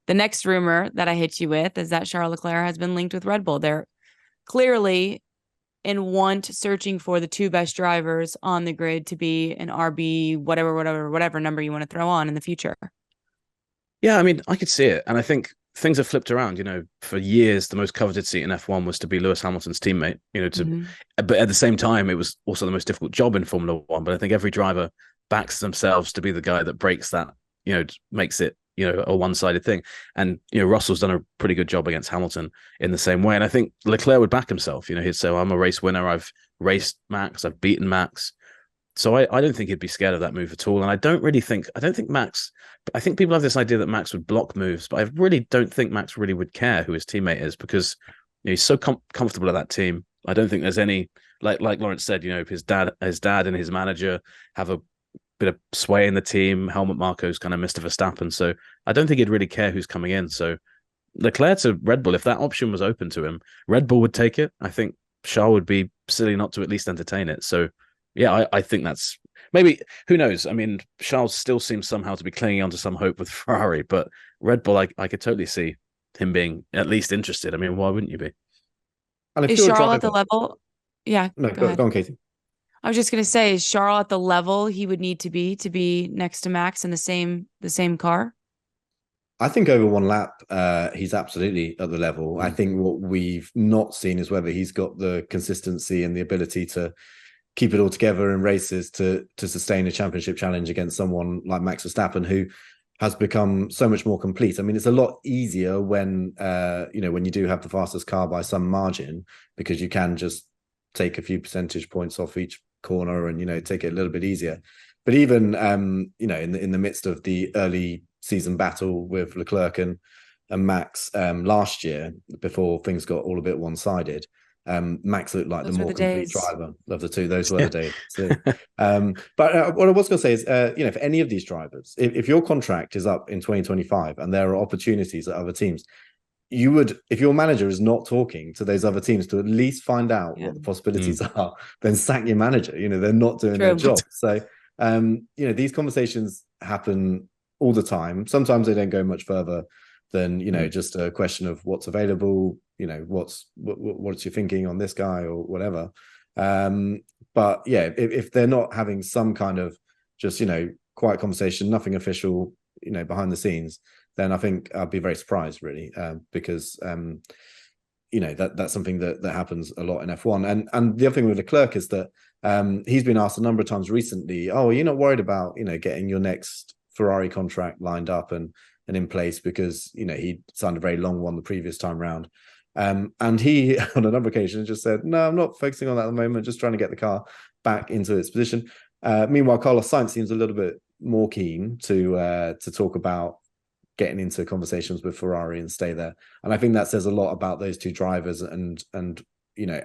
the next rumor that I hit you with is that Charles Leclerc has been linked with Red Bull. They're clearly in want searching for the two best drivers on the grid to be an RB, whatever number you want to throw on in the future. Yeah, I mean, I could see it. And I think things have flipped around. For years, the most coveted seat in F1 was to be Lewis Hamilton's teammate, but at the same time, it was also the most difficult job in Formula One. But I think every driver backs themselves to be the guy that breaks that, makes it, a one-sided thing. And, Russell's done a pretty good job against Hamilton in the same way. And I think Leclerc would back himself. He'd say, well, I'm a race winner. I've raced Max. I've beaten Max. So I don't think he'd be scared of that move at all. And I don't think Max, I think people have this idea that Max would block moves, but I really don't think Max really would care who his teammate is because he's so comfortable at that team. I don't think there's any, like Laurence said, his dad and his manager have a bit of sway in the team. Helmut Marko's kind of Mr. Verstappen. So I don't think he'd really care who's coming in. So Leclerc to Red Bull, if that option was open to him, Red Bull would take it. I think Charles would be silly not to at least entertain it. So yeah, I think that's maybe, who knows? I mean, Charles still seems somehow to be clinging on to some hope with Ferrari, but Red Bull, I could totally see him being at least interested. I mean, why wouldn't you be? And if Is you're a Charles at driver, the level? Yeah, no, go ahead. go on, Katie. I was just gonna say, is Charles at the level he would need to be next to Max in the same car? I think over one lap, he's absolutely at the level. I think what we've not seen is whether he's got the consistency and the ability to keep it all together in races to sustain a championship challenge against someone like Max Verstappen, who has become so much more complete. I mean, it's a lot easier when when you do have the fastest car by some margin, because you can just take a few percentage points off each corner and take it a little bit easier. But even in the midst of the early season battle with Leclerc and Max last year, before things got all a bit one-sided, Max looked like the more complete driver of the two. Those were the days too. But what I was going to say is, for any of these drivers, if your contract is up in 2025 and there are opportunities at other teams, you would, if your manager is not talking to those other teams to at least find out what the possibilities are, then sack your manager. They're not doing their job. So, these conversations happen all the time. Sometimes they don't go much further than just a question of what's available, what's your thinking on this guy or whatever. But yeah, if they're not having some kind of just quiet conversation, nothing official, behind the scenes, then I think I'd be very surprised, really, because that's something that happens a lot in F1. And the other thing with Leclerc is that he's been asked a number of times recently, oh, you're not worried about getting your next Ferrari contract lined up and in place, because he signed a very long one the previous time round, and he on a number of occasions just said, no, I'm not focusing on that at the moment, just trying to get the car back into its position. Meanwhile, Carlos Sainz seems a little bit more keen to talk about getting into conversations with Ferrari and stay there. And I think that says a lot about those two drivers and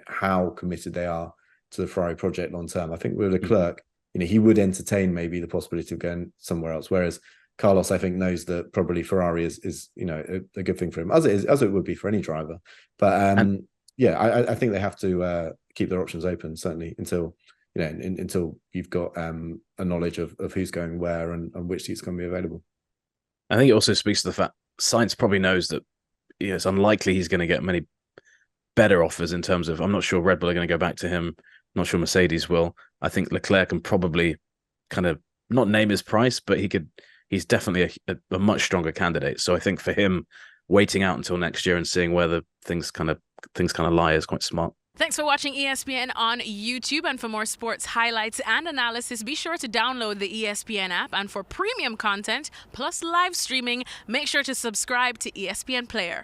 how committed they are to the Ferrari project long term. I think with Leclerc, he would entertain maybe the possibility of going somewhere else, whereas Carlos, I think, knows that probably Ferrari is a good thing for him, as it would be for any driver. But I think they have to keep their options open, certainly until until you've got a knowledge of who's going where and which seats going to be available. I think it also speaks to the fact Sainz probably knows that it's unlikely he's going to get many better offers in terms of, I'm not sure Red Bull are going to go back to him. I'm not sure Mercedes will. I think Leclerc can probably kind of not name his price, but he's definitely a much stronger candidate. So I think for him, waiting out until next year and seeing where the things kind of lie is quite smart. Thanks for watching ESPN on YouTube. And for more sports highlights and analysis, be sure to download the ESPN app. And for premium content plus live streaming, make sure to subscribe to ESPN Player.